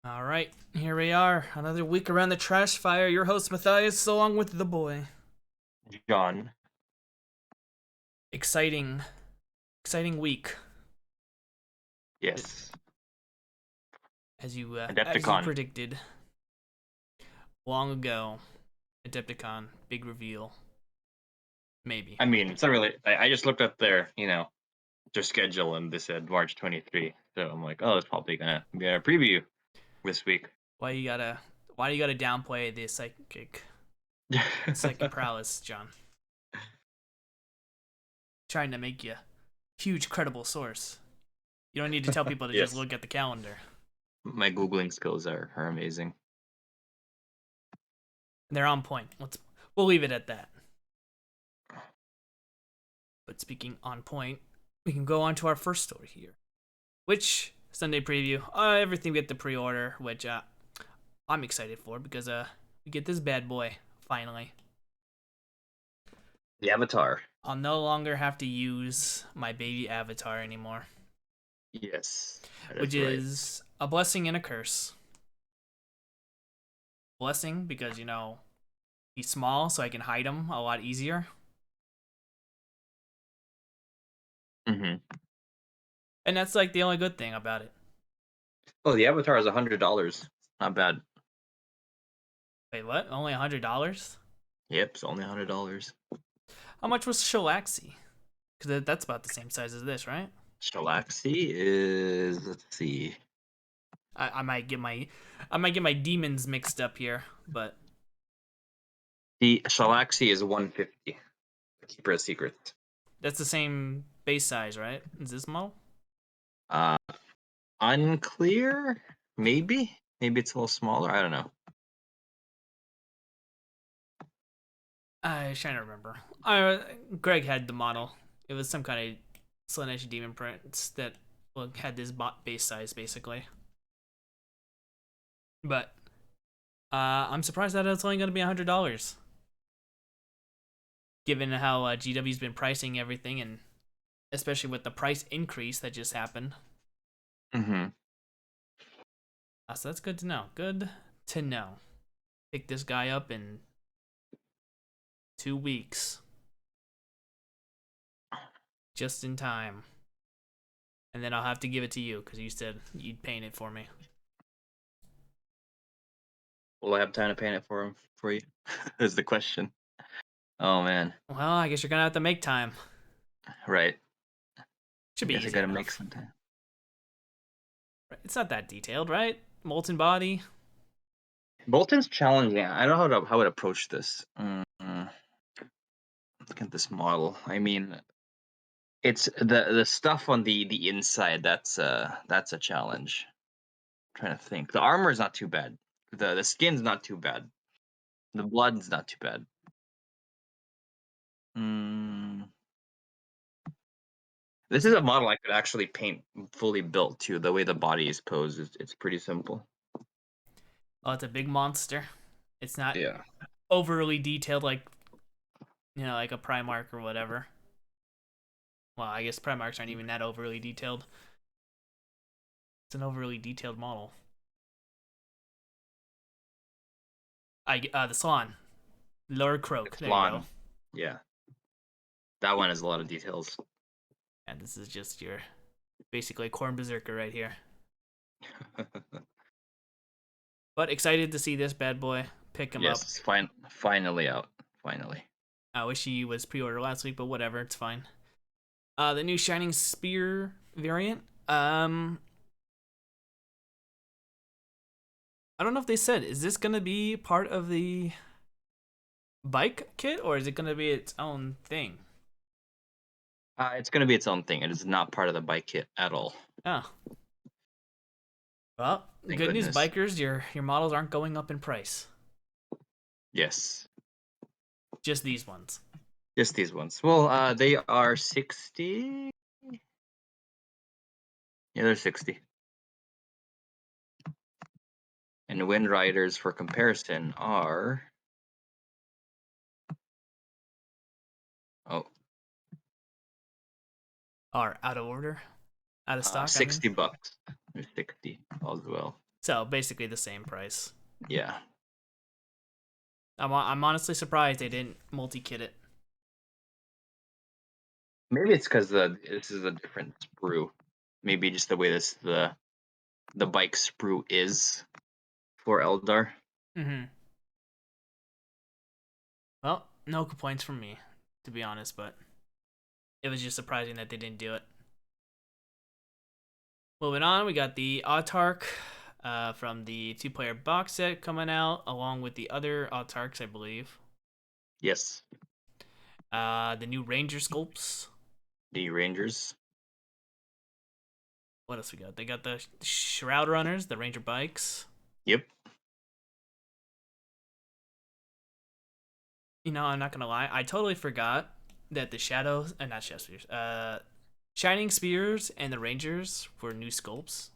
All right, here we are. Another week around the trash fire. Your host, Mathias, along with the boy. John. Exciting, exciting week. Yes. As you Adepticon. predicted long ago. Adepticon, big reveal. Maybe. I mean, it's not really. I just looked up their schedule and they said March 23. So I'm like, oh, it's probably gonna be a preview this week. Why you gotta? Why do you gotta downplay the psychic prowess, John? Trying to make you a huge, credible source. You don't need to tell people to just Yes. look at the calendar. My Googling skills are amazing. They're on point. We'll leave it at that. But speaking on point, we can go on to our first story here, which Sunday preview. Everything we get the pre-order, which I'm excited for because we get this bad boy finally. The Avatar. I'll no longer have to use my baby avatar anymore, Yes, that which is right. is a blessing and a curse. Blessing because he's small, so I can hide him a lot easier, Mm-hmm. and that's like the only good thing about it. Oh, the Avatar is $100. Not bad. Wait, what? Only $100? Yep, it's only $100. How much was Shalaxi? Because that's about the same size as this, right? Shalaxi is, let's see. I might get my demons mixed up here, but The Shalaxi is 150. Keeper of Secrets. that's the same base size, right? Is this model? Uh, Unclear? Maybe? Maybe it's a little smaller. I don't know. I was trying to remember. Greg had the model. It was some kind of Slanesh demon prints that had this base size basically. But I'm surprised that it's only going to be $100, given how GW's been pricing everything, and especially with the price increase that just happened. Mm-hmm. So that's good to know. Good to know. Pick this guy up in 2 weeks, just in time. And then I'll have to give it to you because you said you'd paint it for me. Will I have time to paint it for you? Is the question. Oh man. Well, I guess you're gonna have to make time. Right. Should I be guess I easy gotta make enough. some time. It's not that detailed, right? Molten body. Bolton's challenging. I don't know how to approach this. Look at this model. I mean, it's the stuff on the inside that's a challenge. I'm trying to think. The armor is not too bad. The skin's not too bad. The blood's not too bad. Mm, this is a model I could actually paint fully built too. The way the body is posed, it's pretty simple. Oh, it's a big monster. It's not Yeah. overly detailed like a Primarch or whatever. Well, I guess Primarchs aren't even that overly detailed. It's an overly detailed model. The Swan. Lord Croak. It's There you go. Flan. Yeah. That one has a lot of details. And this is just your basically Corn Berserker right here. But excited to see this bad boy. Pick him up. Yes, finally out. Finally. I wish he was pre-ordered last week, but whatever, it's fine. The new Shining Spear variant. I don't know if they said, is this gonna be part of the bike kit or is it gonna be its own thing? It's going to be its own thing. It is not part of the bike kit at all. Oh, well, Thank good news, goodness. bikers. Your models aren't going up in price. Yes. Just these ones. Just these ones. Well, they are 60. Yeah, they're 60. And Wind Riders, for comparison, are. Oh, Are out of order, out of stock. I mean, $60. They're 60 as well. So basically the same price. Yeah. I'm honestly surprised they didn't multi-kit it. Maybe it's because this is a different sprue. Maybe just the way the bike sprue is for Eldar. Mm-hmm. Well, no complaints from me, to be honest, but it was just surprising that they didn't do it. Moving on, we got the Autarch from the two-player box set coming out, along with the other Autarchs, I believe. Yes. The new Ranger sculpts. The Rangers. What else we got? They got the Shroud Runners, the Ranger bikes. Yep. You know, I'm not gonna lie, I totally forgot that the Shadows, not Shadow Spears, Shining Spears and the Rangers were new sculpts.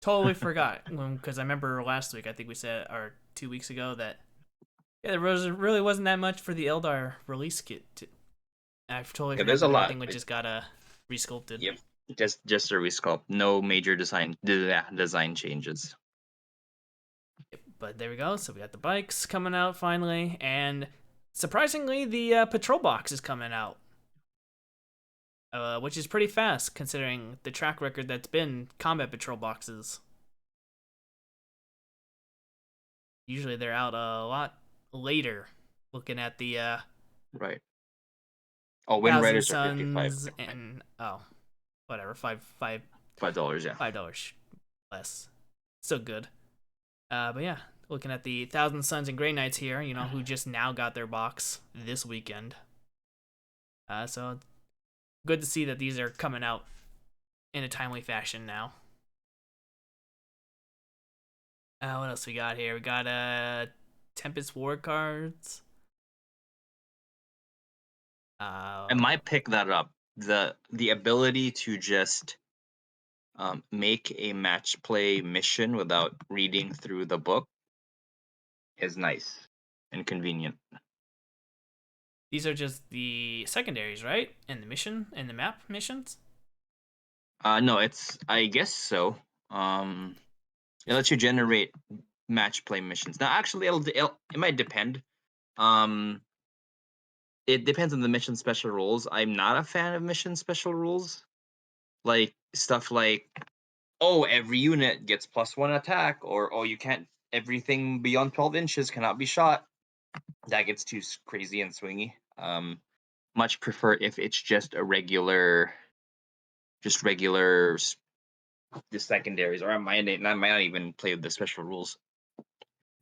Totally forgot because I remember last week, I think we said, or 2 weeks ago, that yeah, there really wasn't that much for the Eldar release kit. I totally Yeah, forgot there's a that lot. everything was just got resculpted. Yep. Just a resculpt. No major design changes. But there we go. So we got the bikes coming out finally, and surprisingly, the patrol box is coming out, which is pretty fast considering the track record that's been combat patrol boxes. Usually they're out a lot later. Looking at the Right. Oh, Wind Thousand Riders are 55. Suns and whatever, $5, yeah. $5 less. So good. But yeah, looking at the Thousand Suns and Grey Knights here, you know, who just now got their box this weekend. So good to see that these are coming out in a timely fashion now. What else we got here? We got Tempest War cards. I Uh, might pick that up. The ability to just make a match play mission without reading through the book is nice and convenient. these are just the secondaries, right? And the mission and the map missions. No, it's I guess so. It lets you generate match play missions. Now, actually, it might depend. Um, it depends on the mission special rules. I'm not a fan of mission special rules, like stuff like, oh, every unit gets +1 attack, or oh, you can't. Everything beyond 12 inches cannot be shot. That gets too crazy and swingy. Much prefer if it's just a regular the secondaries, or I might not even play with the special rules.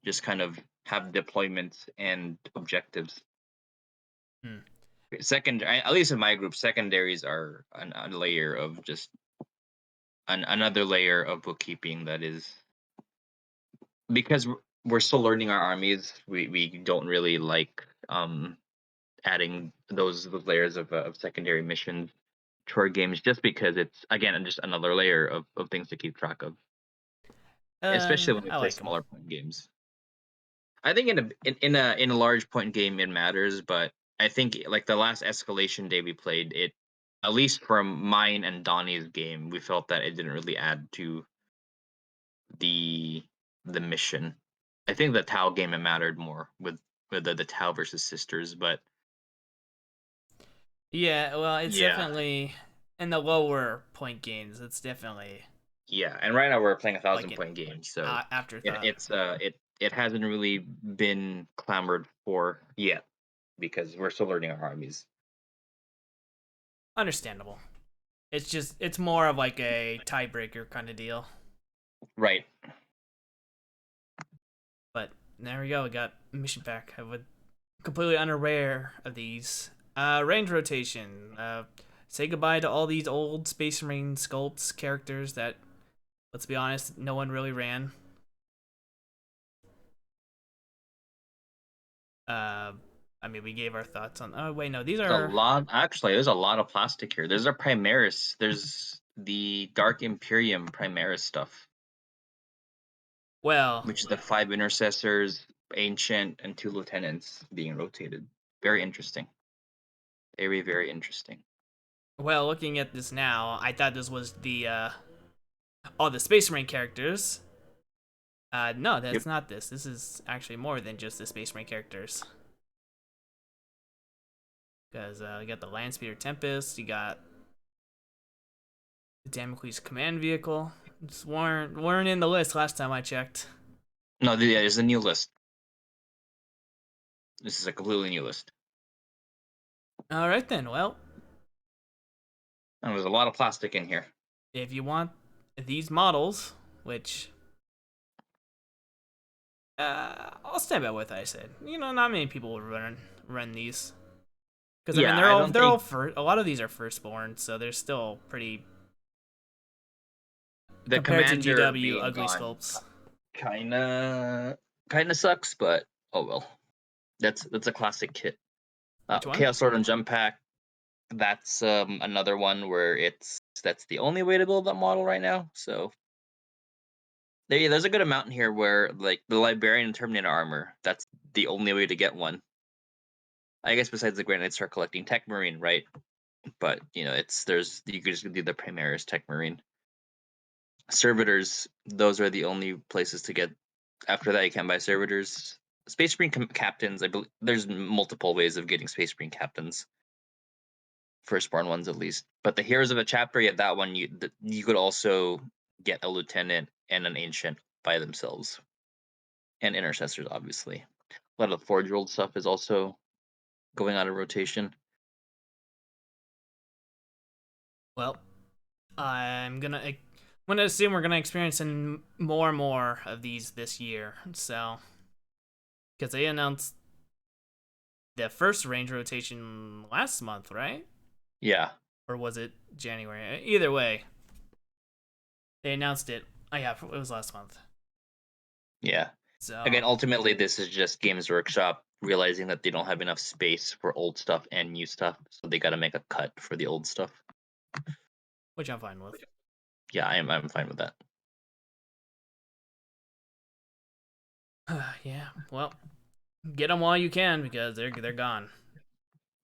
Just kind of have deployments and objectives. Hmm. At least in my group, secondaries are a layer of just another layer of bookkeeping that is because we're still learning our armies. We don't really like adding those layers of secondary missions to our games, just because it's again just another layer of things to keep track of, especially when we I play like them. smaller point games. I think in a large point game it matters, but I think like the last escalation day we played, it at least from mine and Donnie's game, we felt that it didn't really add to the the mission. I think the Tau game it mattered more with the Tau versus Sisters, but Yeah, well, it's yeah, definitely in the lower point games. It's definitely yeah. And right now we're playing a like thousand an point game, so it, afterthought. it's it hasn't really been clamored for yet because we're still learning our armies. Understandable. It's more of like a tiebreaker kind of deal. Right. But there we go. We got mission pack. I would completely unaware of these. Range rotation. Say goodbye to all these old Space Marine sculpts characters that, let's be honest, no one really ran. Uh, I mean, we gave our thoughts on. Oh wait, no, these There's a are lot, actually, there's a lot of plastic here. There's a Primaris. There's the Dark Imperium Primaris stuff, well, which is the 5 intercessors, ancient, and 2 lieutenants being rotated. Very interesting. Very, very interesting. well. Looking at this now, I thought this was the all the Space Marine characters. No, Yep. that's not this. This is actually more than just the Space Marine characters. Because you got the Landspeeder Tempest, you got the Damocles command vehicle. Just weren't in the list last time I checked. No, yeah, there's a new list. This is a completely new list. All right then. Well, And there's a lot of plastic in here. if you want these models, which I'll stand by what I said. You know, not many people will run these. Because I mean, Yeah, I don't they're all think first. A lot of these are firstborn, so they're still pretty the compared to commander GW being ugly gone sculpts. kinda sucks, but oh well. That's a classic kit. Which one? Chaos Sword and Jump Pack. That's another one where that's the only way to build that model right now. So there's a good amount in here where like the Librarian and Terminator armor. That's the only way to get one. I guess besides the Granite, start collecting Tech Marine, right? But there's you could just do the Primaris Tech Marine. Servitors, those are the only places to get. After that, you can buy servitors. Space Marine captains, I believe there's multiple ways of getting Space Marine captains. Firstborn ones at least. But the Heroes of a Chapter, yeah, that one you could also get a lieutenant and an ancient by themselves, and intercessors obviously. A lot of the Forge World stuff is also going out of rotation. Well, I'm gonna assume we're gonna experience more and more of these this year. So, because they announced the first range rotation last month, right? Yeah, Or was it January? Either way, they announced it. Oh yeah, it was last month. yeah. So, Again, ultimately, this is just Games Workshop realizing that they don't have enough space for old stuff and new stuff, so they got to make a cut for the old stuff. which I'm fine with. Yeah, I'm fine with that. Yeah. Well, get them while you can because they're gone.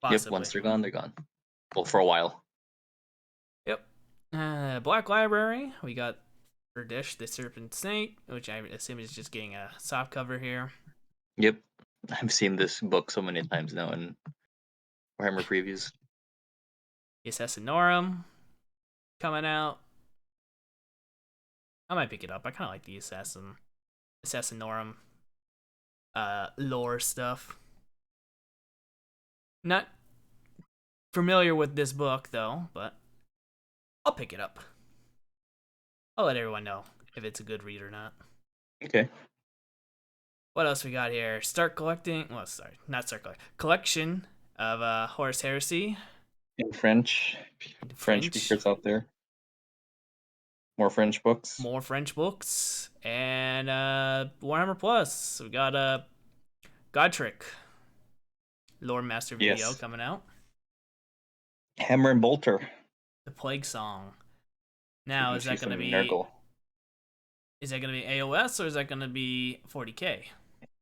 Yep, Possibly. once they're gone, they're gone. Well, for a while. Yep. Black Library. We got Urdish the Serpent Snake, which I assume is just getting a soft cover here. Yep, I've seen this book so many times now in Warhammer previews. Assassinorum coming out. I might pick it up. I kind of like the Assassinorum lore stuff. Not familiar with this book though, but I'll pick it up. I'll let everyone know if it's a good read or not. Okay. What else we got here? Start collecting. Well, sorry, not start collecting. Collection of Horus Heresy In French, in French French. speakers out there, more French books. More French books and Warhammer Plus. We got Godtrick Lore Master video Yes. coming out. Hammer and Bolter. The Plague Song. You're Now, gonna see some Nurgle. is that gonna be AOS or is that gonna be 40k?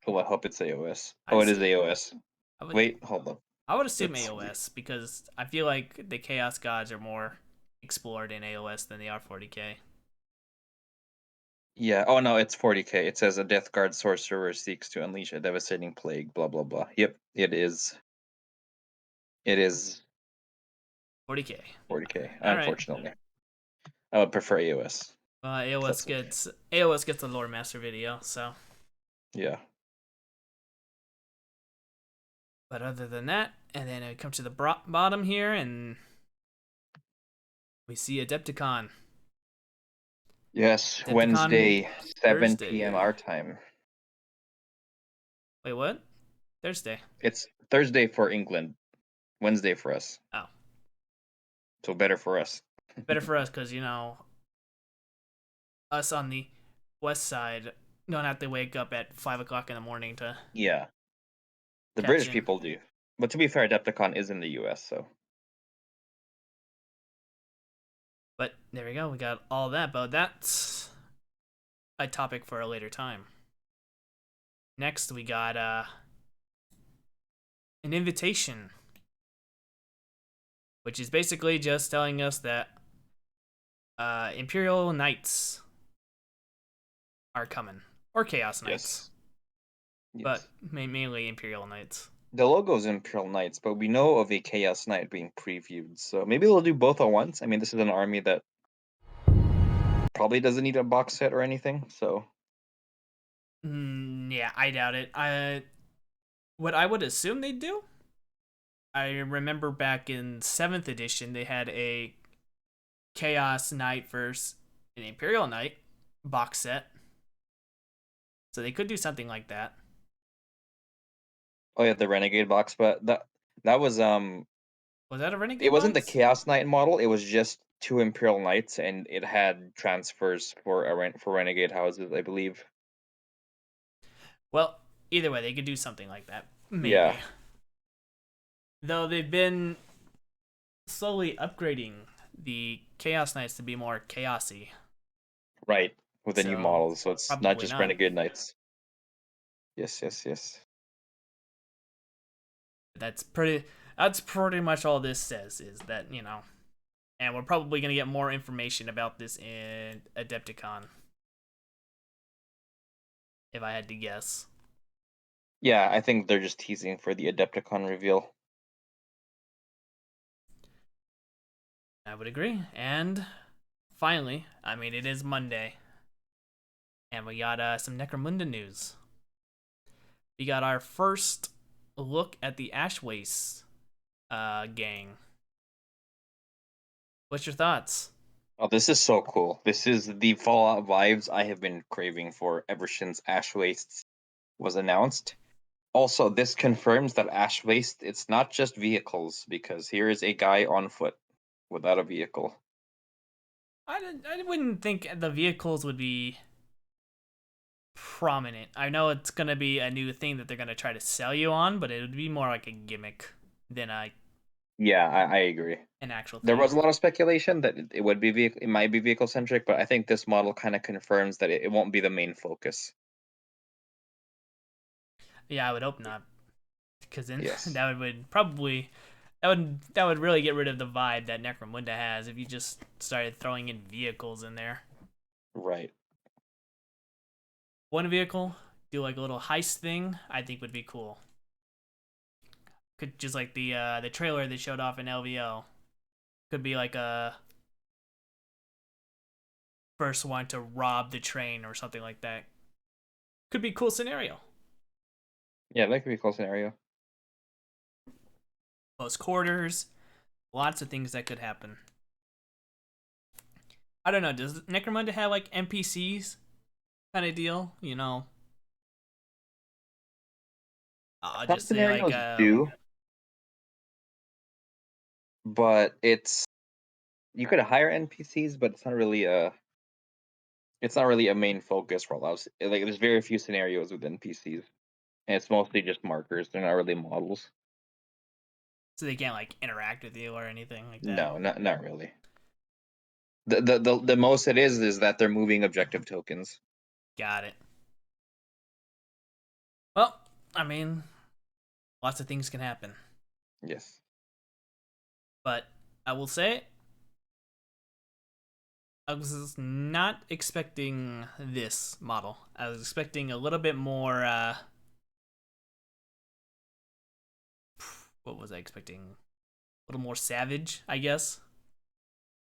Oh, I hope it's AOS. I'd Oh, it is assume AOS. I would Wait, hold up. I would assume Let's see. AOS because I feel like the Chaos Gods are more explored in AOS than they are 40k. Yeah. Oh no, it's 40k. It says a Death Guard sorcerer seeks to unleash a devastating plague. Blah blah blah. Yep, it is. It is 40k. 40k. All right. Unfortunately, I would prefer AOS. AOS That's okay. gets the Lore Master video. So, Yeah. but other than that, and then I come to the bottom here, and we see Adepticon. Yes. Adepticon Wednesday, 7 p.m. Thursday. our time. Wait, what? Thursday. It's Thursday for England, Wednesday for us. Oh, So better for us. better for us because us on the west side don't have to wake up at 5 o'clock in the morning to Yeah. The catch British in. people do. But to be fair, Adepticon is in the US, so But there we go. We got all that, but that's a topic for a later time. Next, we got an invitation, which is basically just telling us that Imperial Knights are coming, or Chaos Knights, Yes. Yes. but mainly Imperial Knights. The logo is Imperial Knights, but we know of a Chaos Knight being previewed, so maybe they'll do both at once. I mean, this is an army that probably doesn't need a box set or anything, so Yeah, I doubt it. What I would assume they'd do. I remember back in seventh edition, they had a Chaos Knight versus an Imperial Knight box set, so they could do something like that. oh yeah, the Renegade box, but that was Was that a it Renegade wasn't the box? Chaos Knight model, it was just two Imperial Knights, and it had transfers for for Renegade houses, I believe. Well, either way, they could do something like that. Yeah, Maybe. Though they've been slowly upgrading the Chaos Knights to be more chaosy. right. With the new So models, so it's not probably just not. Renegade Knights. Yes, yes, yes. That's pretty much all this says is that, and we're probably going to get more information about this in Adepticon if I had to guess. Yeah, I think they're just teasing for the Adepticon reveal. I would agree. And finally, I mean, it is Monday, and we got some Necromunda news. We got our first look at the Ashwaste gang. What's your thoughts? Oh, this is so cool. This is the Fallout vibes I have been craving for ever since Ash Waste was announced. Also, this confirms that Ash Waste, it's not just vehicles, because here is a guy on foot without a vehicle. I wouldn't think the vehicles would be prominent. I know it's gonna be a new thing that they're gonna try to sell you on, but it would be more like a gimmick than Yeah, I agree. an actual There thing. was a lot of speculation that it would be vehicle, it might be vehicle centric, but I think this model kind of confirms that it won't be the main focus. Yeah, I would hope not, because then Yes, that would really get rid of the vibe that Necromunda has if you just started throwing in vehicles in there. right. One vehicle, do like a little heist thing, I think would be cool. Could just like the trailer they showed off in LVO. Could be like a first one to rob the train or something like that. Could be a cool scenario. Yeah, that could be a cool scenario. Close quarters, lots of things that could happen. I don't know. Does Necromunda have like NPCs kind of deal? I'll Some just say like scenarios do, but you could hire NPCs, but it's not really a main focus for allows. Like there's very few scenarios with NPCs, and it's mostly just markers. They're not really models. so they can't like interact with you or anything like that. No, not really. The most it is that they're moving objective tokens. Got it. Well, I mean, lots of things can happen, Yes. but I will say I was not expecting this model. I was expecting a little bit more. What was I expecting? A little more savage, I guess.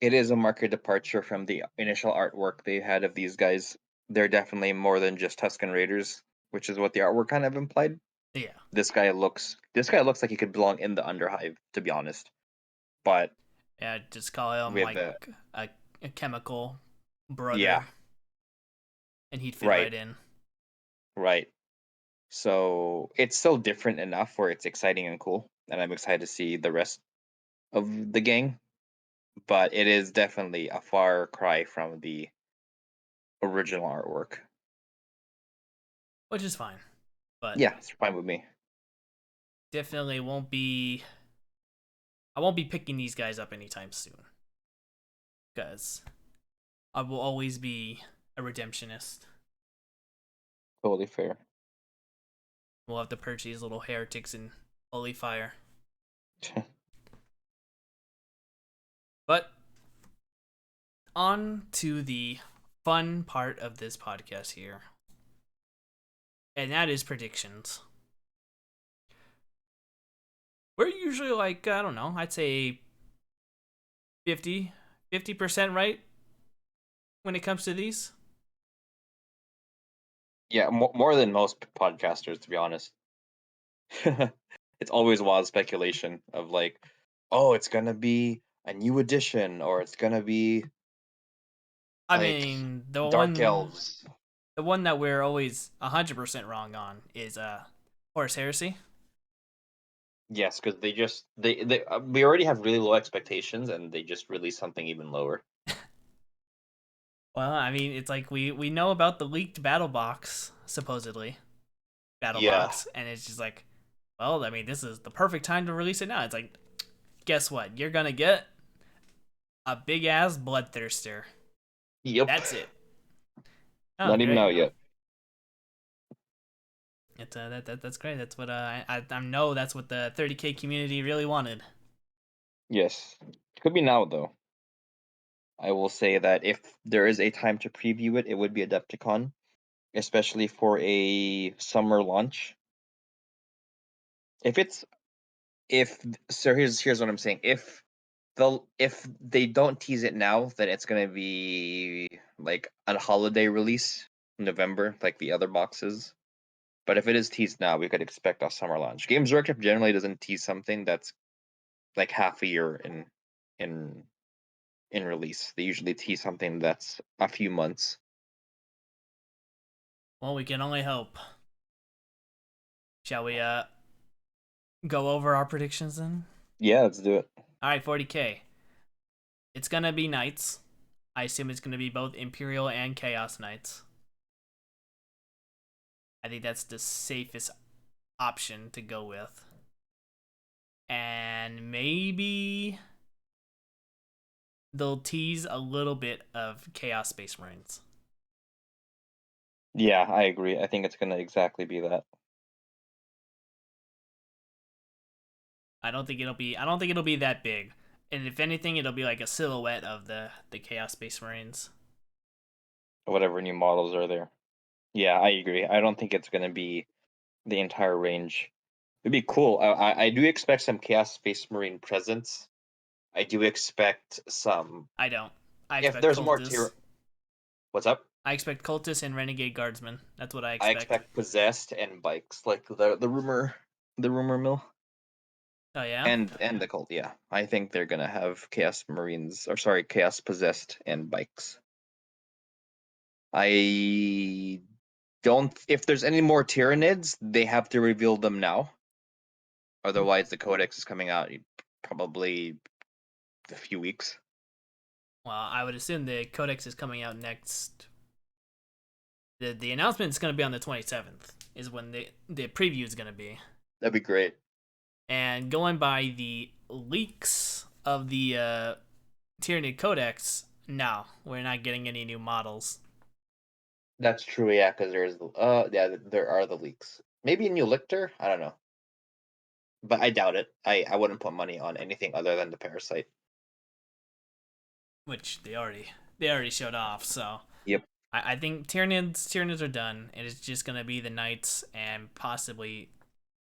It is a marked departure from the initial artwork they had of these guys. They're definitely more than just Tusken Raiders, which is what the artwork kind of implied. Yeah, This guy looks like he could belong in the Underhive, to be honest. But yeah. Just call him with like the a, a chemical yeah, brother, and he'd fit right, right in. right. So it's still different enough where it's exciting and cool, and I'm excited to see the rest of the gang. But it is definitely a far cry from the original artwork. Which is fine, but Yeah, it's fine with me. definitely won't be. I won't be picking these guys up anytime soon because I will always be a redemptionist. Totally fair. We'll have to purge these little heretics in holy fire. But on to the fun part of this podcast here, and that is predictions. We're usually like, I don't know, I'd say 50% right when it comes to these. Yeah, more than most podcasters, to be honest. It's always wild speculation of like, oh, it's gonna be a new edition, or it's gonna be I like mean, Dark Elves. the one that we're always 100% wrong on is Horus Heresy. Yes, because they we already have really low expectations, and they just release something even lower. Well, I mean, it's like we know about the leaked battle box, supposedly battle Yeah. box, and it's just like, well, I mean, this is the perfect time to release it now. It's like, guess what? You're gonna get a big ass bloodthirster. Yep. That's it. Oh, Not even great. out yet. It's that's great. That's what I know. That's what the 30K community really wanted. Yes. Could be now though. I will say that if there is a time to preview it, it would be Adepticon, especially for a summer launch. If it's if so here's what I'm saying. If they don't tease it now, then it's gonna be like a holiday release, November, like the other boxes. But if it is teased now, we could expect a summer launch. Games Workshop generally doesn't tease something that's like half a year in in release. They usually tease something that's a few months. Well, we can only hope. Shall we go over our predictions then? Yeah, let's do it. All right, 40K. It's gonna be knights. I assume it's gonna be both Imperial and Chaos Knights. I think that's the safest option to go with. And maybe they'll tease a little bit of Chaos Space Marines. Yeah, I agree. I think it's gonna exactly be that. I don't think it'll be that big. And if anything, it'll be like a silhouette of the Chaos Space Marines. Whatever new models are there. Yeah, I agree. I don't think it's gonna be the entire range. It'd be cool. I do expect some Chaos Space Marine presence. I do expect some. I don't. I If expect there's more Cultists. tier, what's up? I expect Cultists and Renegade Guardsmen. That's what I I expect. expect possessed and bikes, like the rumor mill, Oh yeah. and the cult. Yeah, I think they're gonna have Chaos Marines, or sorry, Chaos possessed and bikes. I don't. If there's any more Tyranids, they have to reveal them now. Otherwise, the Codex is coming out probably a few weeks. Well, I would assume the Codex is coming out next. The announcement is going to be on the 27th. Is when the preview is going to be. That'd be great. And going by the leaks of the Tyranid Codex, no, we're not getting any new models. That's true, yeah, because yeah, there are the leaks. Maybe a new lictor? I don't know. But I doubt it. I wouldn't put money on anything other than the parasite. Which they already showed off. So Yep. I think Tyranids are done. It is just gonna be the Knights and possibly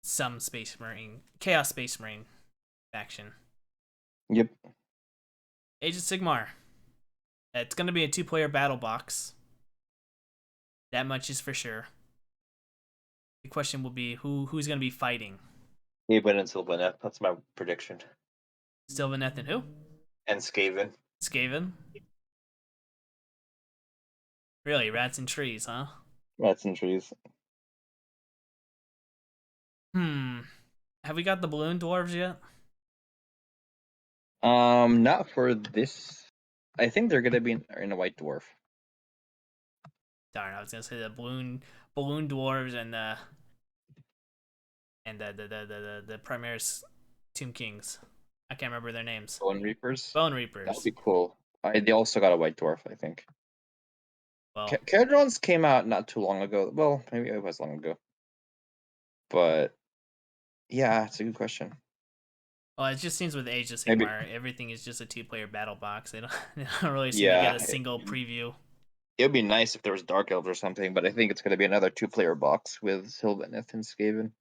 some Space Marine, Chaos Space Marine faction. Yep. Age of Sigmar. It's gonna be a two-player battle box. That much is for sure. The question will be who's gonna be fighting. Skaven and Sylvaneth. That's my prediction. Sylvaneth and who? And Skaven. Skaven. Really, rats and trees, huh? Rats and trees. Hmm. Have we got the balloon dwarves yet? Not for this. I think they're gonna be in a white dwarf. Darn, I was gonna say the balloon dwarves and the Primaris Tomb Kings. I can't remember their names. Bone Reapers. Bone That would Reapers. be cool. They also got a white dwarf, I think. Well, Cadrons came out not too long ago. Well, maybe it was long ago. But yeah, it's a good question. Well, it just seems with Age of Maybe. Sigmar, everything is just a two-player battle box. They don't, they don't really seem to get Yeah, a single preview. it'd be nice if there was Dark Elves or something, but I think it's going to be another two-player box with Sylvaneth and Skaven.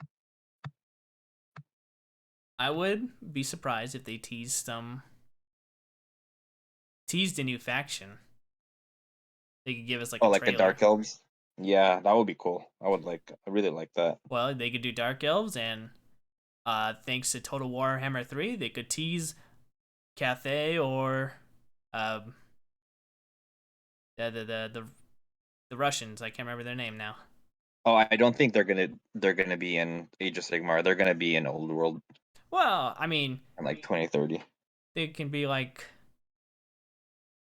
I would be surprised if they teased a new faction. They could give us like Oh, a like a trailer. Dark Elves. Yeah, that would be cool. I really like that. Well, they could do Dark Elves, and thanks to Total Warhammer 3, they could tease Cathay or um, the Russians. I can't remember their name now. Oh, I don't think they're gonna be in Age of Sigmar. They're gonna be in Old World Well, I mean, in like 2030. they can be like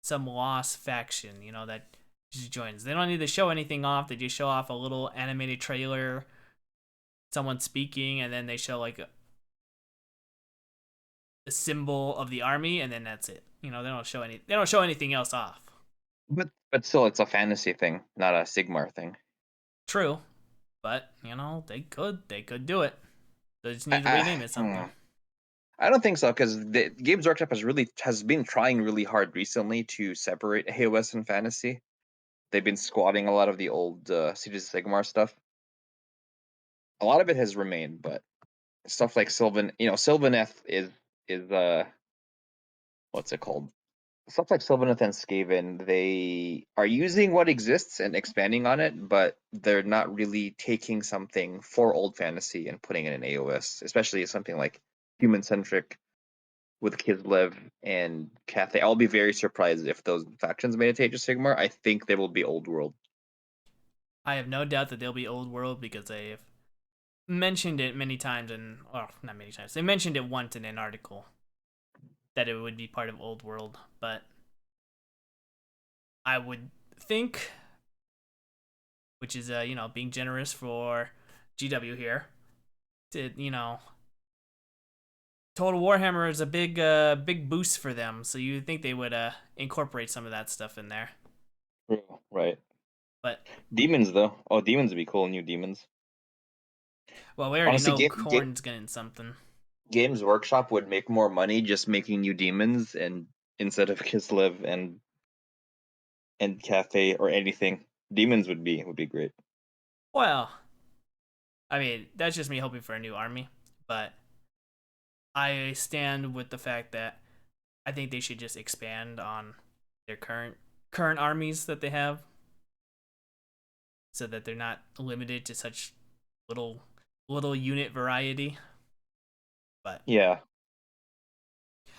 some lost faction, that just joins. They don't need to show anything off. They just show off a little animated trailer, someone speaking, and then they show like a symbol of the army, and then that's it. They don't show anything else off. But still, it's a fantasy thing, not a Sigmar thing. True, but they could do it. They just need to I, rename it I, hmm. something. I don't think so because the Games Workshop has been trying really hard recently to separate AOS and fantasy. They've been squatting a lot of the old Cities of Sigmar stuff. A lot of it has remained, but stuff like Sylvaneth is what's it called? Stuff like Sylvaneth and Skaven, they are using what exists and expanding on it, but they're not really taking something for old fantasy and putting it in AOS, especially something like human centric with Kislev and Cathay. I'll be very surprised if those factions made it to Age of Sigmar. I think they will be old world. I have no doubt that they'll be old world because they've mentioned it many times, and well, not many times. They mentioned it once in an article that it would be part of old world, but I would think, which is being generous for GW here, to Total Warhammer is a big boost for them, so you think they would incorporate some of that stuff in there. True, right. But Demons though. Oh, demons would be cool. New demons. well, we already Honestly, know Korn's getting something. Games Workshop would make more money just making new demons and instead of Kislev and Cafe or anything. Demons would be great. Well, I mean that's just me hoping for a new army, but I stand with the fact that I think they should just expand on their current armies that they have, so that they're not limited to such little little unit variety. But Yeah,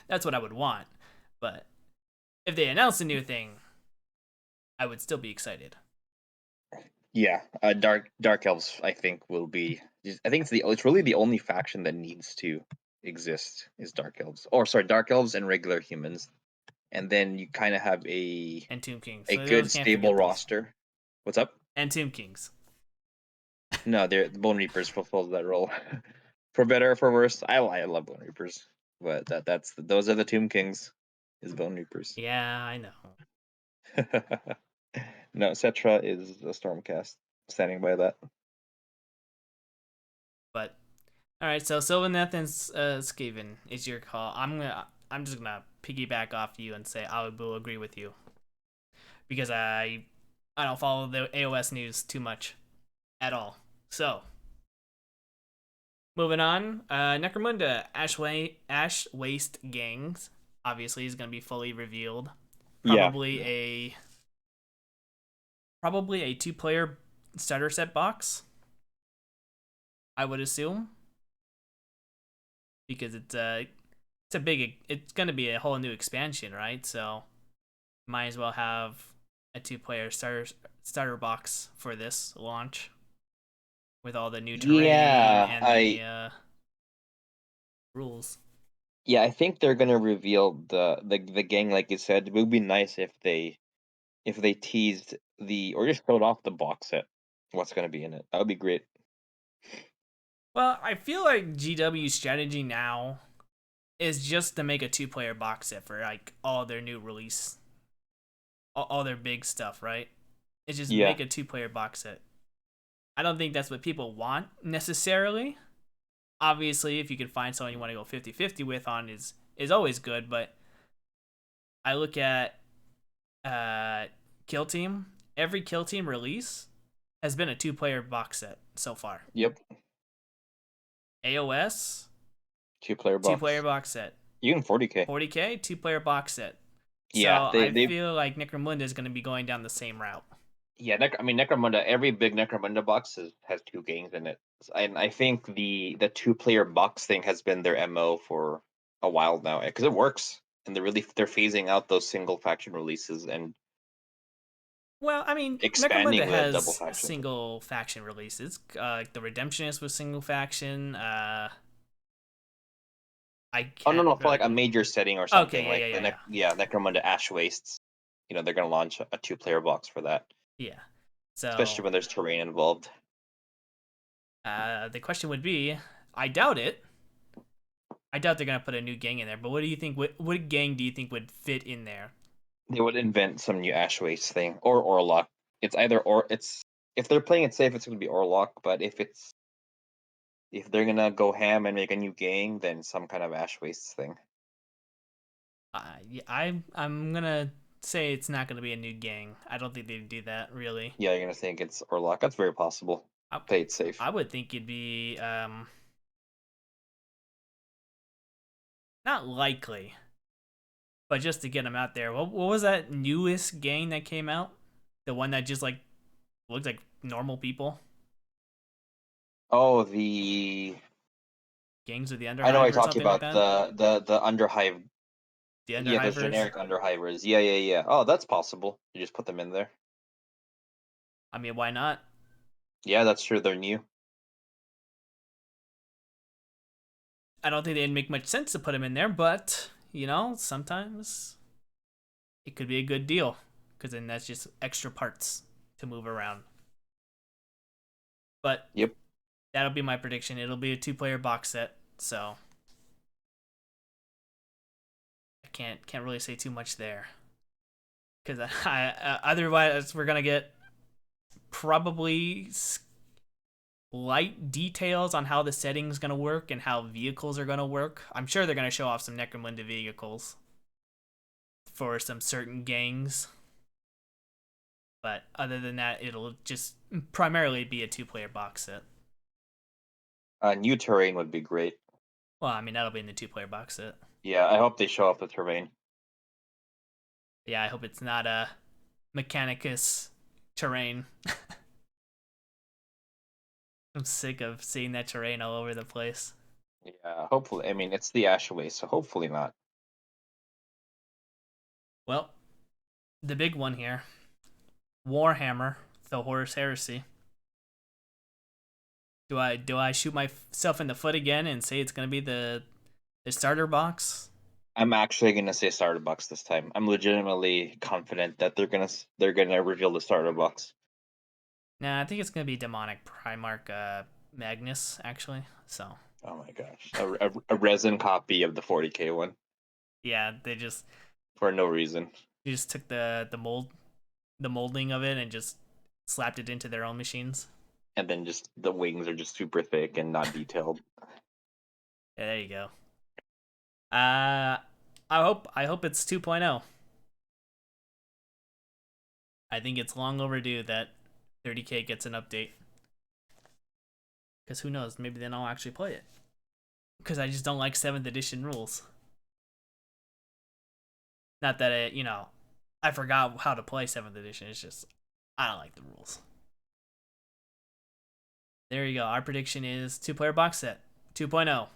that's what I would want. But if they announce a new thing, I would still be excited. yeah. Dark Elves, I think, will be. I think it's really the only faction that needs to exist is Dark Elves. Or sorry, Dark Elves and regular humans, and then you kind of have And Tomb Kings. a So those good can't stable forget those. roster. What's up? And Tomb Kings. No, the Bone Reapers fulfills that role. For better or for worse, I love Bone Reapers, but those are the Tomb Kings, is Bone Reapers. Yeah, I know. No, Cetra is a Stormcast. Standing by that. But all right, so Sylvaneth and Skaven is your call. I'm just gonna piggyback off you and say I will agree with you because I don't follow the AOS news too much at all. So moving on, Necromunda Ash Waste Gangs obviously is gonna be fully revealed. Yeah, Probably a probably a two-player starter set box. I would assume because it's gonna be a whole new expansion, right? So might as well have a two-player starter box for this launch with all the new terrain yeah. and the I rules. yeah, I think they're gonna reveal the gang like you said. It would be nice if they teased or just showed off the box set. What's gonna be in it? That would be great. Well, I feel like GW's strategy now is just to make a two-player box set for like all their new release, all their big stuff, right? It's just Yeah, make a two-player box set. I don't think that's what people want necessarily, Obviously, if you can find someone you want to go 50-50 with on is always good, but I look at Kill Team. Every Kill Team release has been a 2-player box set so far. Yep. AOS, 2-player 2-player box. box set. Even 40K. 40K, 2-player box set. So Yeah, I they feel like Necromunda is going to be going down the same route. yeah. I mean, Necromunda. Every big Necromunda box has 2 gangs in it, and I think the 2-player box thing has been their MO for a while now because it works, and they're phasing out those single faction releases and Well, I mean, Necromunda expanding the double has faction thing. single faction releases. The Redemptionist was single faction. I Oh no, can't no, for like really. a major setting or something Okay, like yeah. Necromunda Ash Wastes. They're gonna launch a 2-player box for that, Yeah. So especially when there's terrain involved. the question would be, I doubt it. I doubt they're gonna put a new gang in there. But what do you think? What gang do you think would fit in there? They would invent some new Ash Waste thing or Orlock. It's either or. It's if they're playing it safe, it's gonna be Orlock. But if they're gonna go ham and make a new gang, then some kind of Ash Wastes thing. Yeah, I'm gonna say it's not gonna be a new gang. I don't think they'd do that really. Yeah, you're gonna think it's Orlock. That's very possible. I, Play it safe. I would think it'd be not likely, but just to get them out there. What was that newest gang that came out? The one that just like looked like normal people. Oh, the Gangs of the I know what Underhive you're or talking something like about that. the Underhive. The Yeah, those Underhivers. generic Underhivers. Yeah. Oh, that's possible. You just put them in there. I mean, why not? Yeah, that's true. They're new. I don't think it'd make much sense to put them in there, but sometimes it could be a good deal because then that's just extra parts to move around. But Yep. that'll be my prediction. It'll be a 2-player box set, so I can't really say too much there because otherwise we're gonna get probably light details on how the setting's gonna work and how vehicles are gonna work. I'm sure they're gonna show off some Necromunda vehicles for some certain gangs, but other than that, it'll just primarily be a 2-player box set. New terrain would be great. Well, I mean that'll be in the 2-player box set. Yeah, I hope they show off the terrain. Yeah, I hope it's not a Mechanicus terrain. I'm sick of seeing that terrain all over the place. Yeah, hopefully. I mean, it's the Ashaway, so hopefully not. Well, the big one here, Warhammer, the Horus Heresy. Do I shoot myself in the foot again and say it's gonna be the starter box? I'm actually gonna say starter box this time. I'm legitimately confident that they're gonna reveal the starter box. Nah, I think it's gonna be Demonic Primarch Magnus actually. So Oh my gosh, a resin copy of the 40K one yeah, for no reason, they just took the molding of it and just slapped it into their own machines. and then just the wings are just super thick and not detailed. Yeah, there you go. Uh, I hope it's 2.0. I think it's long overdue that 30K gets an update. Because who knows? Maybe then I'll actually play it. Because I just don't like 7th edition rules. Not that I forgot how to play 7th edition. It's just, I don't like the rules. There you go. Our prediction is 2-player box set 2.0.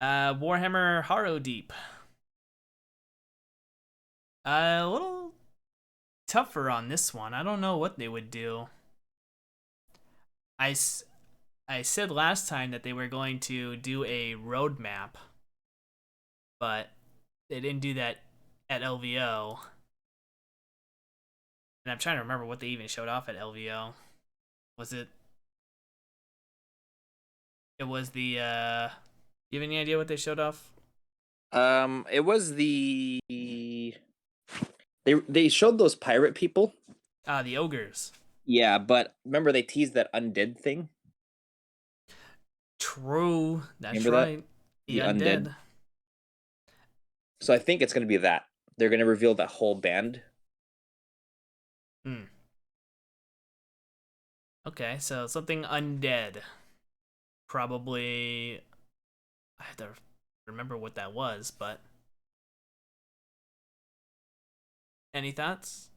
Warhammer Harrow Deep. A little tougher on this one. I don't know what they would do. I, I said last time that they were going to do a roadmap, but they didn't do that at LVO. And I'm trying to remember what they even showed off at LVO. Was it? It was the. You have any idea what they showed off? It was they showed those pirate people. The ogres. Yeah, but remember they teased that undead thing. True. That's Remember that? right. The The undead. undead. So I think it's gonna be that. They're gonna reveal that whole band. Hmm. Okay, so something undead. Probably. I have to remember what that was, but. Any thoughts?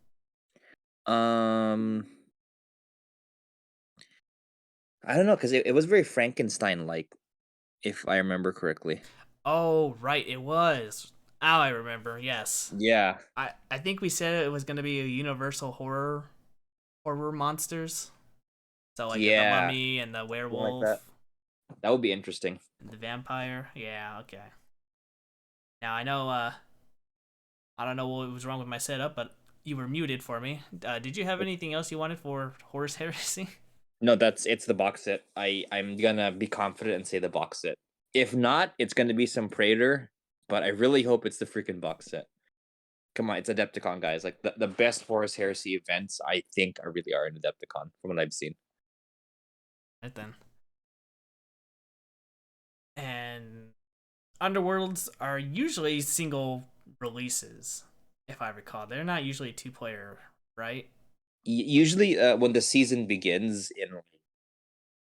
Um, I don't know, because it was very Frankenstein-like, if I remember correctly. Oh, right, it was. Now I remember, yes. Yeah, I think we said it was going to be a universal horror monsters. So like the yeah, mummy and the something like that. werewolf That would be interesting. and the vampire. Yeah, okay. Now I know I don't know what was wrong with my setup, but you were muted for me. Did you have anything else you wanted for Horus Heresy? No, it's the box set. I'm gonna be confident and say the box set. If not, it's gonna be some Praetor, but I really hope it's the freaking box set. Come on, it's Adepticon, guys. Like the best Horus Heresy events, I think, are really are in Adepticon from what I've seen. Right then. And Underworlds are usually single releases, if I recall. They're not usually two-player, right? Usually, when the season begins in like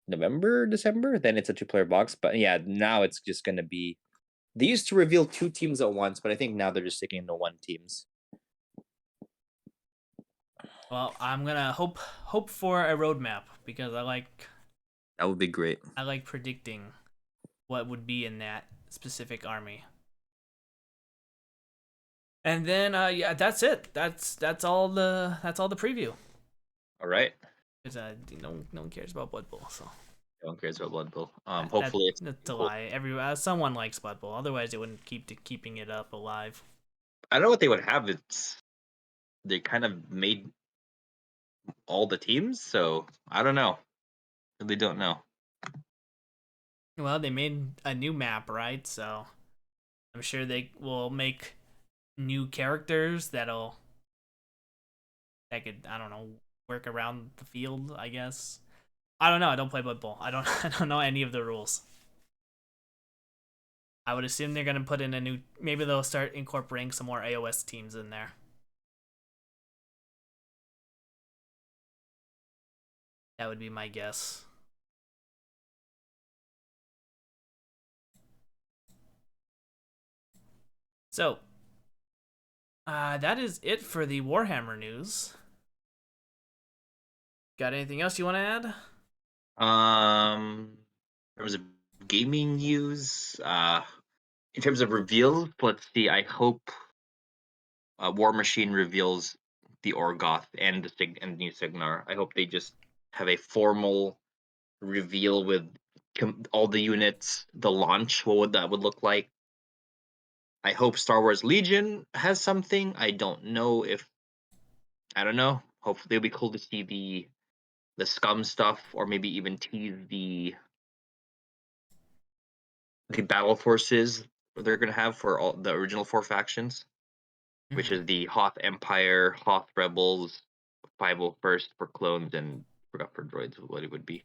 November, December, then it's a two-player box. But yeah, now it's just gonna be. They used to reveal two teams at once, but I think now they're just sticking to one teams. Well, I'm gonna hope for a roadmap because That would be great. I like predicting what would be in that specific army. And then yeah, that's it. That's all the preview. All right. Because no one cares about Blood Bowl, so No one cares about Blood Bowl. that Hopefully it's that's a cool. lie. Someone likes Blood Bowl, otherwise they wouldn't keeping it up alive. I don't know what they would have. It's they kind of made all the teams, so I don't know. Really don't know. Well, they made a new map, right? So I'm sure they will make new characters that could I don't know work around the field. I guess I don't know. I don't play Blood Bowl. I don't I don't know any of the rules. I would assume they're gonna put in a new. Maybe they'll start incorporating some more AOS teams in there. That would be my guess. So, that is it for the Warhammer news. Got anything else you want to add? In terms of gaming news, in terms of reveals, let's see. I hope War Machine reveals the Orgoth and the new Signar. I hope they just have a formal reveal with all the units, the launch, what would that would look like. I hope Star Wars Legion has something. I don't know. Hopefully it'll be cool to see the scum stuff, or maybe even tease the battle forces they're gonna have for all the original four factions, which Mm-hmm. is the Hoth Empire, Hoth Rebels, 501st for clones, and forgot for droids what it would be.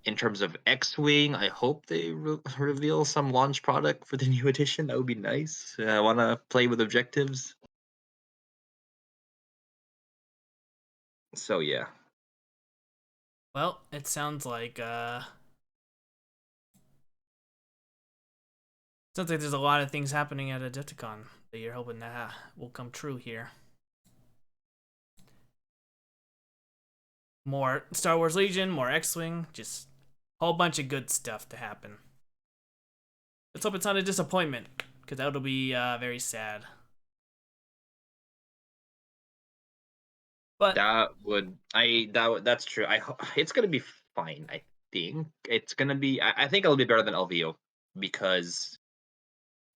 In terms of X-Wing, I hope they reveal some launch product for the new edition. That would be nice. I want to play with objectives. So yeah. Well, it sounds like there's a lot of things happening at Adepticon that you're hoping that will come true here. More Star Wars Legion, more X-Wing, just a whole bunch of good stuff to happen. Let's hope it's not a disappointment, because that'll be very sad. But That's true. It's gonna be fine. I think it's gonna be. I think it'll be better than LVO because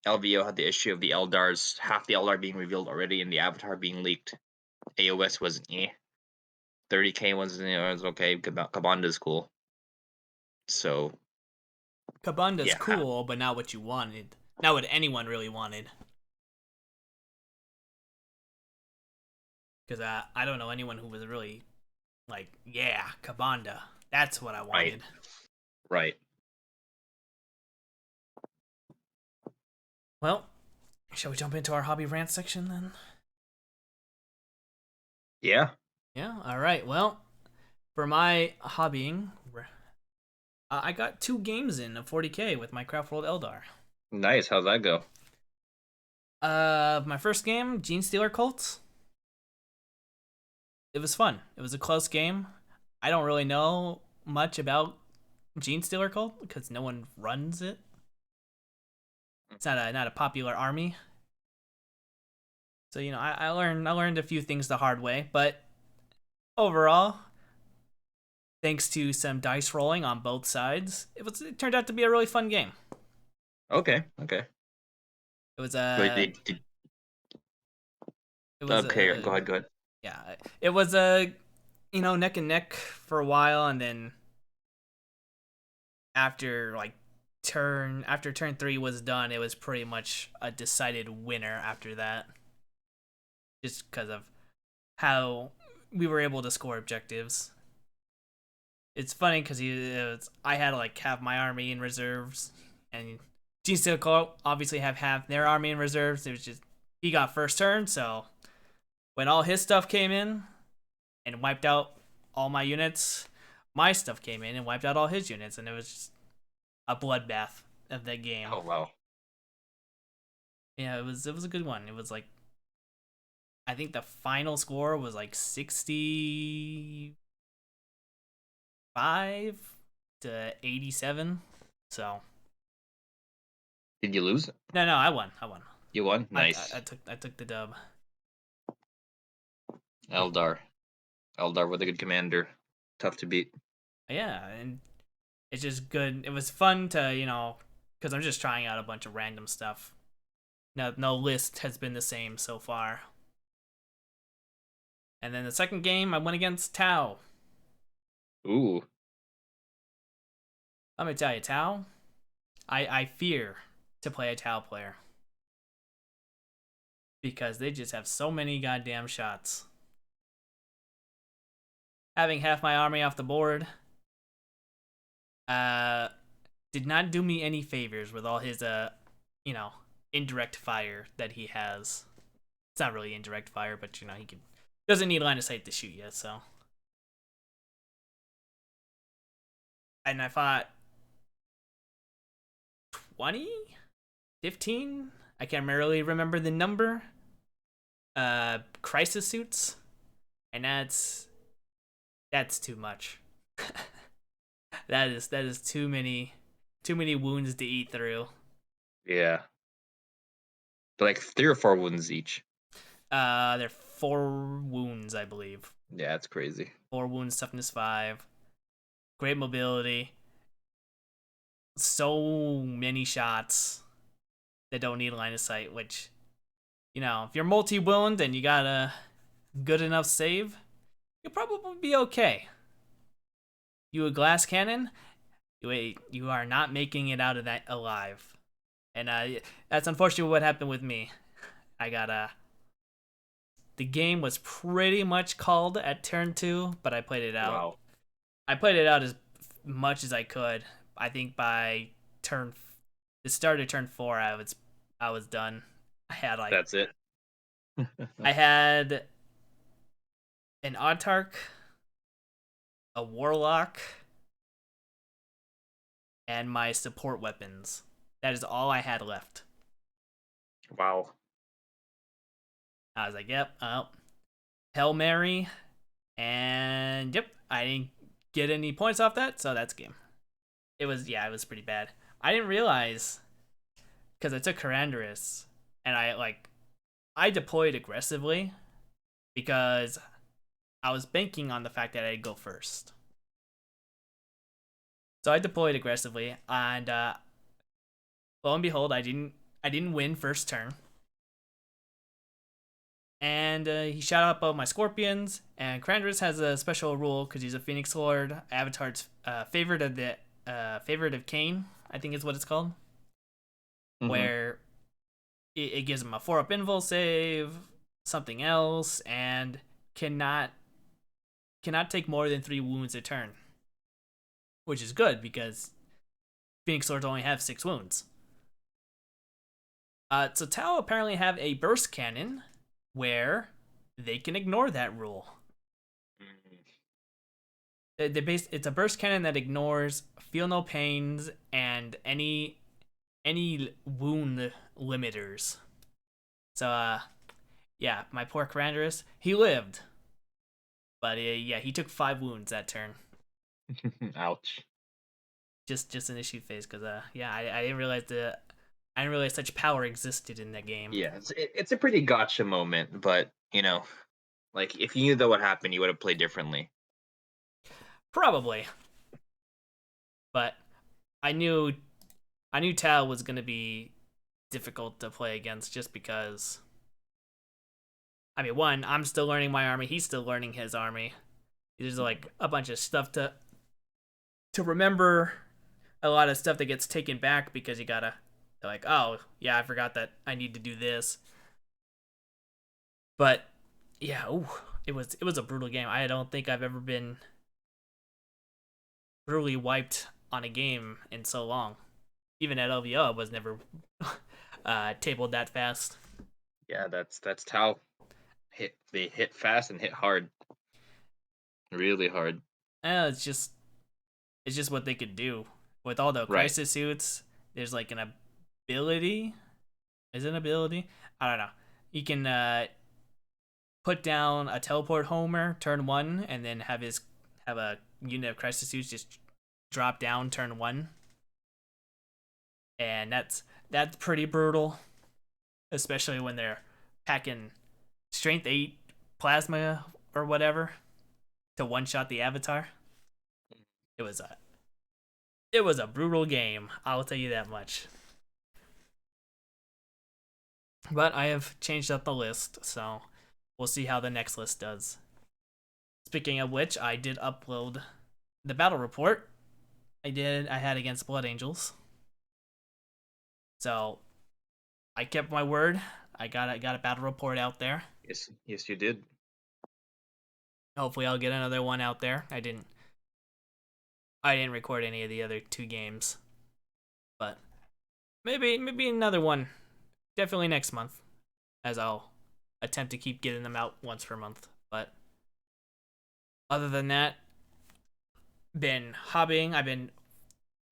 LVO had the issue of the Eldars, half the Eldar being revealed already and the Avatar being leaked. AOS was 30K was was okay. Kabanda is cool. So Kabunda's yeah, cool, but not what you wanted. Not what anyone really wanted. Because I don't know anyone who was really like, yeah, Kabanda. That's what I right. wanted. Right. Well, shall we jump into our hobby rant section then? Yeah. Yeah. All right. Well, for my hobbying, I got 2 games in of 40k with my Craft World Eldar. Nice. How's that go? My first game, Gene Stealer Cults. It was fun. It was a close game. I don't really know much about Gene Stealer Cult because no one runs it. It's not a popular army. So I learned a few things the hard way, but overall, thanks to some dice rolling on both sides, it turned out to be a really fun game. Okay. Okay. It was Wait, a it was okay. a Go ahead. Go ahead. yeah, it was a neck and neck for a while, and then after turn 3 was done, it was pretty much a decided winner after that, just because of how we were able to score objectives. It's funny because I had to have my army in reserves, and Gene Steelco obviously have half their army in reserves. It was just he got first turn, so when all his stuff came in and wiped out all my units, my stuff came in and wiped out all his units, and it was just a bloodbath of that game. Oh wow. Yeah, it was a good one. It was I think the final score was 65 to 87. So Did you lose? no, I won. You won. Nice. I took the dub. Eldar. Eldar with a good commander. Tough to beat. Yeah, and it's just good. It was fun to because I'm just trying out a bunch of random stuff. No list has been the same so far. And then the second game, I went against Tau. Ooh. Let me tell you, Tau. I fear to play a Tau player because they just have so many goddamn shots. Having half my army off the board did not do me any favors with all his indirect fire that he has. It's not really indirect fire, but he doesn't need line of sight to shoot yet, so. And I fought 20? 15? I can't really remember the number. Crisis suits. And that's too much. that is too many wounds to eat through. Yeah. Like 3 or 4 wounds each. They're 4 wounds, I believe. Yeah, that's crazy. 4 wounds, toughness 5. Great mobility. So many shots that don't need line of sight, which, if you're multi-wound and you got a good enough save, you'll probably be okay. You a glass cannon, you are not making it out of that alive. And that's unfortunately what happened with me. I got the game was pretty much called at turn 2, but I played it out. Wow. I played it out as much as I could. I think by the start of turn 4, I was done. I had That's it. I had an Autarch, a Warlock, and my support weapons. That is all I had left. Wow. I was like, yep, Hail Mary, and yep, I didn't get any points off that, so that's game. It was pretty bad. I didn't realize, because I took Carandaris, and I deployed aggressively, because I was banking on the fact that I'd go first. So I deployed aggressively, and lo and behold, I didn't win first turn. And he shot up all my scorpions, and Carandaris has a special rule because he's a Phoenix Lord. Avatar's favorite of Cain, I think is what it's called, where it gives him a 4-up invul save, something else, and cannot take more than 3 wounds a turn, which is good because Phoenix Swords only have 6 wounds. So Tau apparently have a burst cannon where they can ignore that rule. It's a burst cannon that ignores feel no pains and any wound limiters. So yeah, my poor Crandorus, he lived, but yeah, he took 5 wounds that turn. Ouch. Just an issue phase, because yeah, I didn't realize such power existed in that game. Yeah, it's a pretty gotcha moment, but like if you knew that what happened, you would have played differently. Probably, but I knew Tal was gonna be difficult to play against just because. I mean, one, I'm still learning my army. He's still learning his army. There's like a bunch of stuff to remember. A lot of stuff that gets taken back because you gotta, like, oh yeah, I forgot that I need to do this. But yeah, ooh, it was a brutal game. I don't think I've ever been brutally wiped on a game in so long. Even at LVO, I was never tabled that fast. Yeah, that's Tau. They hit fast and hit hard, really hard. It's just what they could do with all the Right. crisis suits. There's like an ability. Is it an ability? I don't know. You can put down a teleport Homer turn 1, and then have a unit of crisis suits just drop down turn 1, and that's pretty brutal, especially when they're packing strength 8 plasma or whatever to one shot the avatar. It was a brutal game, I'll tell you that much. But I have changed up the list, so we'll see how the next list does. Speaking of which, I did upload the battle report. I had against Blood Angels. So I kept my word. I got a battle report out there. Yes, you did. Hopefully I'll get another one out there. I didn't record any of the other 2 games. But maybe another one. Definitely next month, as I'll attempt to keep getting them out once per month. But other than that, been hobbying. I've been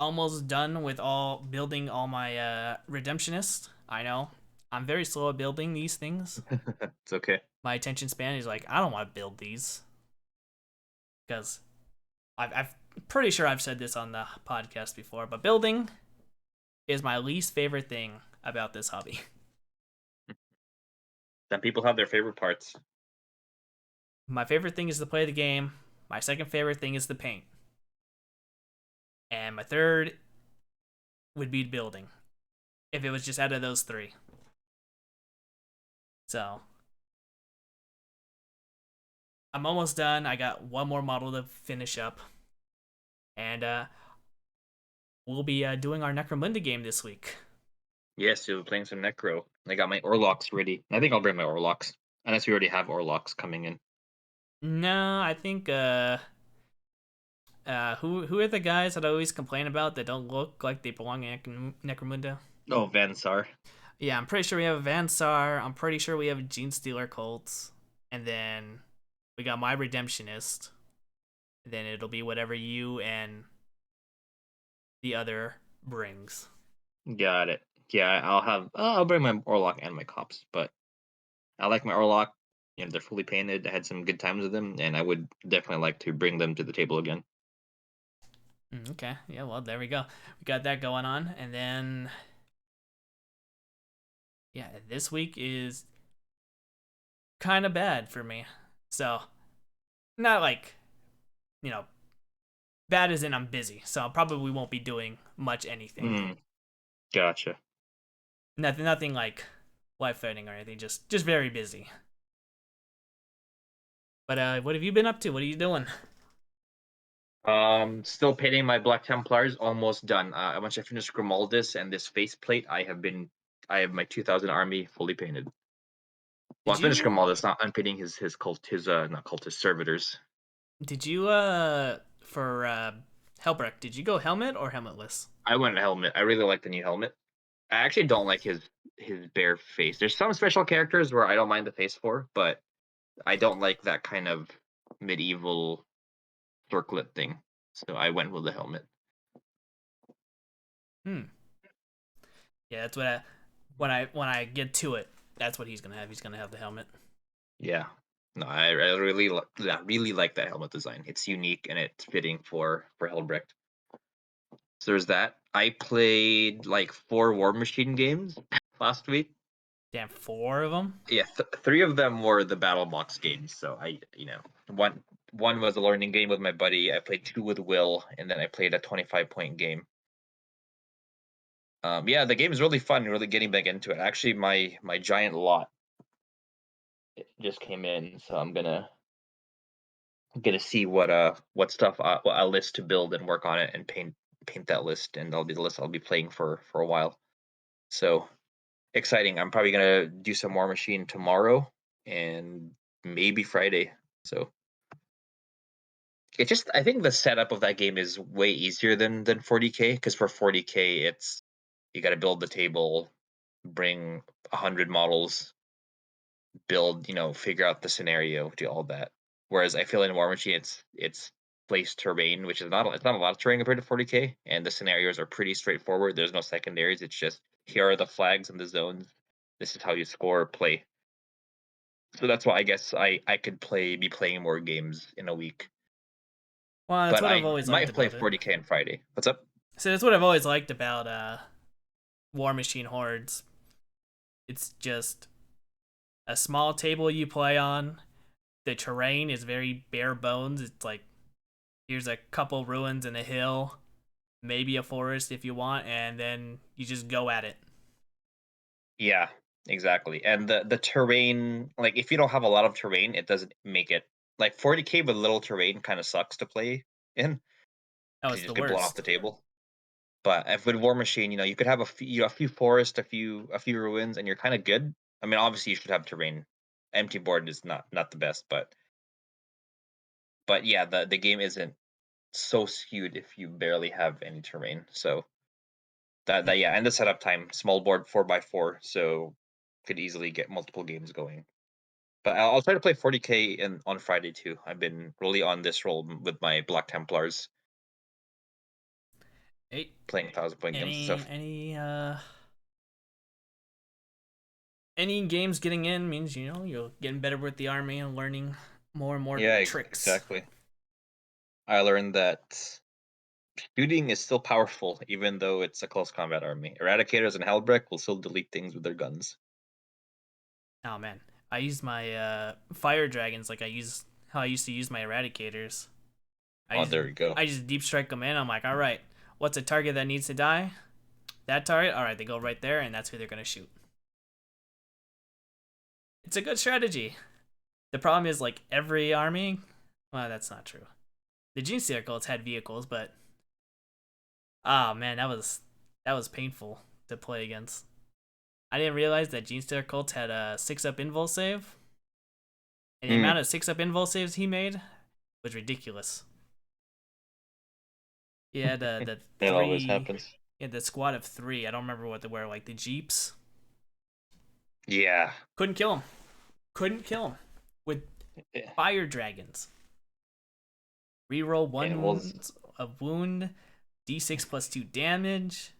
almost done with building all my redemptionists. I know I'm very slow at building these things. It's okay. My attention span is like, I don't want to build these because I've pretty sure I've said this on the podcast before, but building is my least favorite thing about this hobby. Some people have their favorite parts. My favorite thing is to play the game. My second favorite thing is the paint. And my third would be building, if it was just out of those 3. So I'm almost done. I got one more model to finish up, and we'll be doing our Necromunda game this week. Yes, you'll be playing some Necro. I got my Orlocks ready. I think I'll bring my Orlocks, unless we already have Orlocks coming in. No, I think who are the guys that I always complain about that don't look like they belong in Necromunda? Oh, Vansar. Yeah, I'm pretty sure we have Vansar. I'm pretty sure we have Gene Stealer Colts, and then we got my Redemptionist. And then it'll be whatever you and the other brings. Got it. Yeah, I'll bring my Orlock and my Cops, but I like my Orlock. They're fully painted. I had some good times with them, and I would definitely like to bring them to the table again. Okay, yeah, well, there we go. We got that going on, and then yeah, this week is kind of bad for me. So, not like, bad as in I'm busy. So I probably won't be doing much anything. Gotcha. Nothing like life threatening or anything. Just very busy. But what have you been up to? What are you doing? Still painting my Black Templars. Almost done. Once I finish Grimaldus and this faceplate, I have my 2000 army fully painted. Well, I finished Grimaldus. I'm painting his cult, not cult, his servitors. Did you for Helbrecht, did you go helmet or helmetless? I went helmet. I really like the new helmet. I actually don't like his bare face. There's some special characters where I don't mind the face for, but I don't like that kind of medieval circlet thing. So I went with the helmet. Hmm. Yeah, that's what when I get to it, that's what he's gonna have. He's gonna have the helmet. Yeah. No, I really really like that helmet design. It's unique and it's fitting for Helbrecht. So there's that. I played like 4 War Machine games last week. Damn, 4 of them. Yeah, 3 of them were the battle box games. So one was a learning game with my buddy. I played 2 with Will, and then I played a 25-point game. Yeah, the game is really fun. Really getting back into it. Actually, my giant lot it just came in, so I'm gonna see what stuff what a list to build and work on it and paint that list, and that'll be the list I'll be playing for a while. So exciting! I'm probably gonna do some more machine tomorrow and maybe Friday. So it just I think the setup of that game is way easier than 40k because for 40k it's you got to build the table, bring 100 models, build, figure out the scenario, do all that. Whereas I feel in War Machine, it's place terrain, which is it's not a lot of terrain compared to 40k, and the scenarios are pretty straightforward. There's no secondaries. It's just here are the flags and the zones. This is how you score or play. So that's why I guess I could be playing more games in a week. Well, that's But what I've I always liked might play about it. 40k on Friday. What's up? So that's what I've always liked about War Machine Hordes. It's just a small table you play on. The terrain is very bare bones. It's like here's a couple ruins and a hill, maybe a forest if you want, and then you just go at it. Yeah, exactly. And the terrain, like if you don't have a lot of terrain, it doesn't make it like 40k with little terrain kind of sucks to play in Oh, because it's you the just get blown off the worst. table. But if with War Machine, you could have a few forests, a few ruins, and you're kind of good. I mean, obviously you should have terrain. Empty board is not the best, but yeah, the game isn't so skewed if you barely have any terrain. So that yeah, and the setup time, small board 4x4, so could easily get multiple games going. But I'll try to play 40k on Friday too. I've been really on this roll with my Black Templars, Hey, playing 1,000 point games and any stuff. any uh any games getting in means you're getting better with the army and learning more and more Yeah, tricks. exactly. I learned that shooting is still powerful, even though it's a close combat army. Eradicators and Helbrecht will still delete things with their guns. Oh man, I use my fire dragons like how I used to use my eradicators. I Oh, just there we go. I just deep strike them in. I'm like, all right, what's a target that needs to die? That target. All right, they go right there, and that's who they're gonna shoot. It's a good strategy. The problem is like every army. Well, that's not true. The Gene Circles had vehicles, but oh man, that was painful to play against. I didn't realize that Gene Circles had a 6-up invul save, and the Mm, amount of 6-up invul saves he made was ridiculous. He had the that always three. happens. He had the squad of 3. I don't remember what they were, like the jeeps. Yeah. Couldn't kill him. Couldn't kill him with Yeah. fire dragons. Reroll And one a wound, d6 plus 2 damage.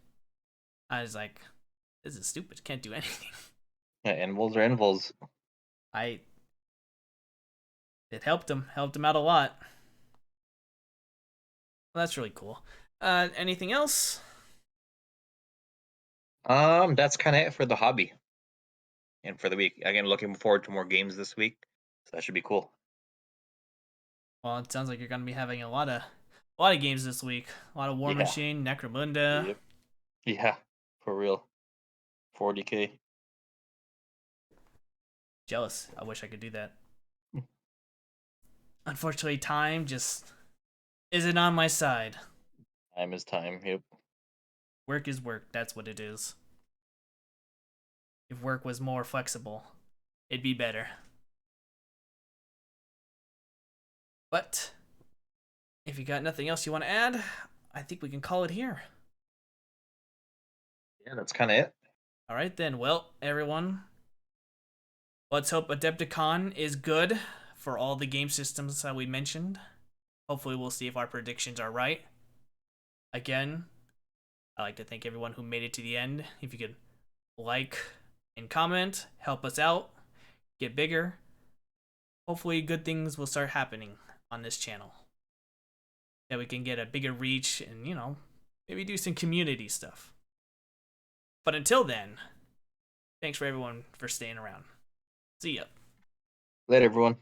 I was like, this is stupid. Can't do anything. Anvils are Anvils. I It helped him out a lot. Well, that's really cool. Anything else? That's kind of it for the hobby and for the week. Again, looking forward to more games this week, so that should be cool. Well, it sounds like you're gonna be having a lot of games this week. A lot of War Yeah. Machine, Necromunda. Yep. Yeah. For real. 40k. Jealous. I wish I could do that. Unfortunately, time just isn't on my side. Time is time. Yep. Work is work. That's what it is. If work was more flexible, it'd be better. But if you got nothing else you want to add, I think we can call it here. Yeah, that's kind of it. All right, then. Well, everyone, let's hope Adepticon is good for all the game systems that we mentioned. Hopefully, we'll see if our predictions are right. Again, I'd like to thank everyone who made it to the end. If you could like and comment, help us out, get bigger. Hopefully, good things will start happening on this channel. That we can get a bigger reach and, maybe do some community stuff. But until then, thanks for everyone for staying around. See ya. Later, everyone.